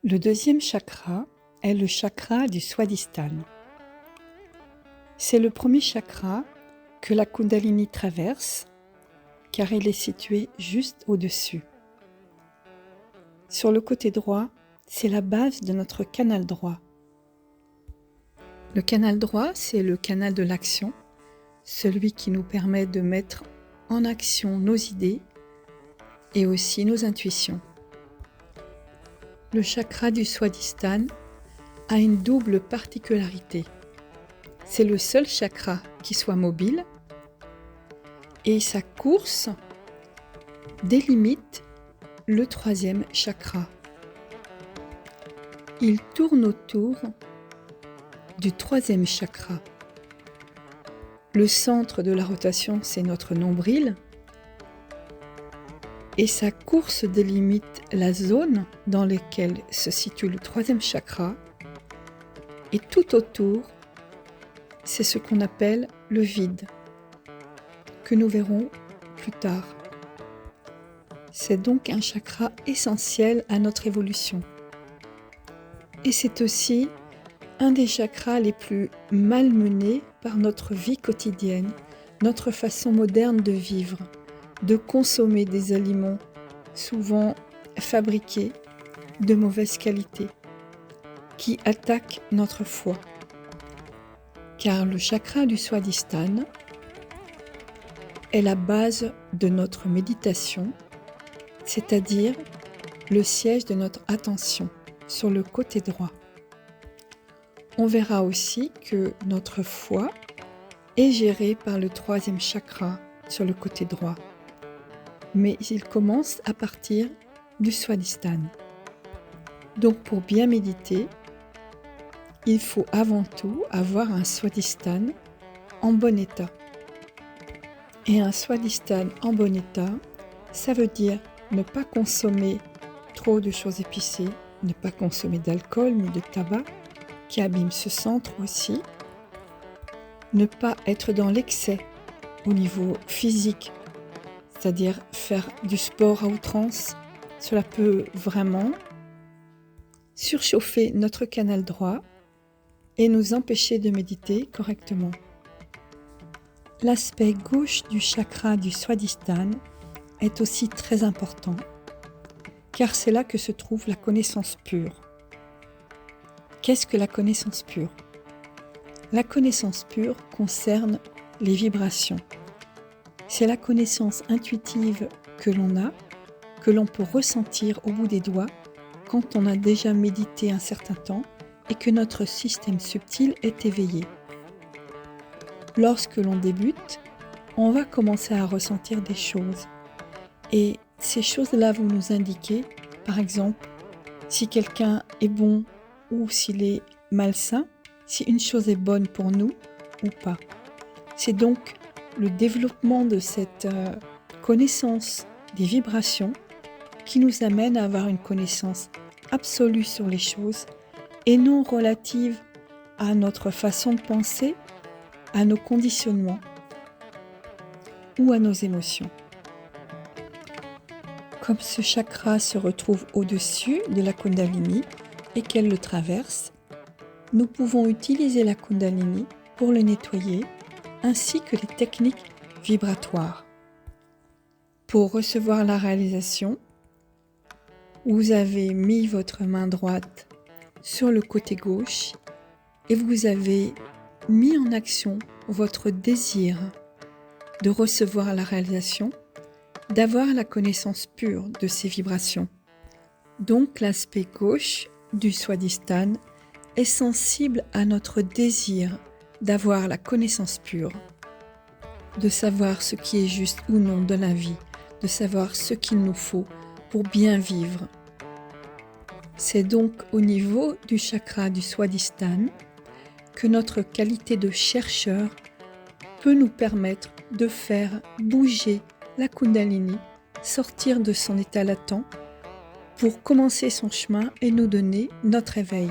Le deuxième chakra est le chakra du Swadhisthana. C'est le premier chakra que la Kundalini traverse, car il est situé juste au-dessus. Sur le côté droit, c'est la base de notre canal droit. Le canal droit, c'est le canal de l'action, celui qui nous permet de mettre en action nos idées et aussi nos intuitions. Le chakra du Swadhisthana a une double particularité. C'est le seul chakra qui soit mobile et sa course délimite le troisième chakra. Il tourne autour du troisième chakra. Le centre de la rotation, c'est notre nombril et sa course délimite la zone dans laquelle se situe le troisième chakra et tout autour, c'est ce qu'on appelle le vide, que nous verrons plus tard. C'est donc un chakra essentiel à notre évolution. Et c'est aussi un des chakras les plus malmenés par notre vie quotidienne, notre façon moderne de vivre, de consommer des aliments souvent fabriqués de mauvaise qualité, qui attaquent notre foie. Car le chakra du Swadhisthana est la base de notre méditation, c'est-à-dire le siège de notre attention sur le côté droit. On verra aussi que notre foie est géré par le troisième chakra sur le côté droit, mais il commence à partir du Swadhisthana. Donc pour bien méditer, il faut avant tout avoir un Swadhisthana en bon état. Et un Swadhisthana en bon état, ça veut dire ne pas consommer trop de choses épicées, ne pas consommer d'alcool ni de tabac, qui abîme ce centre aussi. Ne pas être dans l'excès au niveau physique, c'est-à-dire faire du sport à outrance. Cela peut vraiment surchauffer notre canal droit et nous empêcher de méditer correctement. L'aspect gauche du chakra du Swadhisthana est aussi très important, car c'est là que se trouve la connaissance pure. Qu'est-ce que la connaissance pure ? La connaissance pure concerne les vibrations. C'est la connaissance intuitive que l'on a, que l'on peut ressentir au bout des doigts quand on a déjà médité un certain temps et que notre système subtil est éveillé. Lorsque l'on débute, on va commencer à ressentir des choses. Et ces choses-là vont nous indiquer, par exemple, si quelqu'un est bon ou s'il est malsain, si une chose est bonne pour nous ou pas. C'est donc le développement de cette connaissance des vibrations qui nous amène à avoir une connaissance absolue sur les choses et non relative à notre façon de penser, à nos conditionnements ou à nos émotions. Comme ce chakra se retrouve au-dessus de la Kundalini et qu'elle le traverse, nous pouvons utiliser la Kundalini pour le nettoyer, ainsi que les techniques vibratoires. Pour recevoir la réalisation, vous avez mis votre main droite sur le côté gauche et vous avez mis en action votre désir de recevoir la réalisation, d'avoir la connaissance pure de ces vibrations. Donc l'aspect gauche du Swadhisthana est sensible à notre désir d'avoir la connaissance pure, de savoir ce qui est juste ou non de la vie, de savoir ce qu'il nous faut pour bien vivre. C'est donc au niveau du chakra du Swadhisthana que notre qualité de chercheur peut nous permettre de faire bouger la Kundalini, sortir de son état latent pour commencer son chemin et nous donner notre éveil.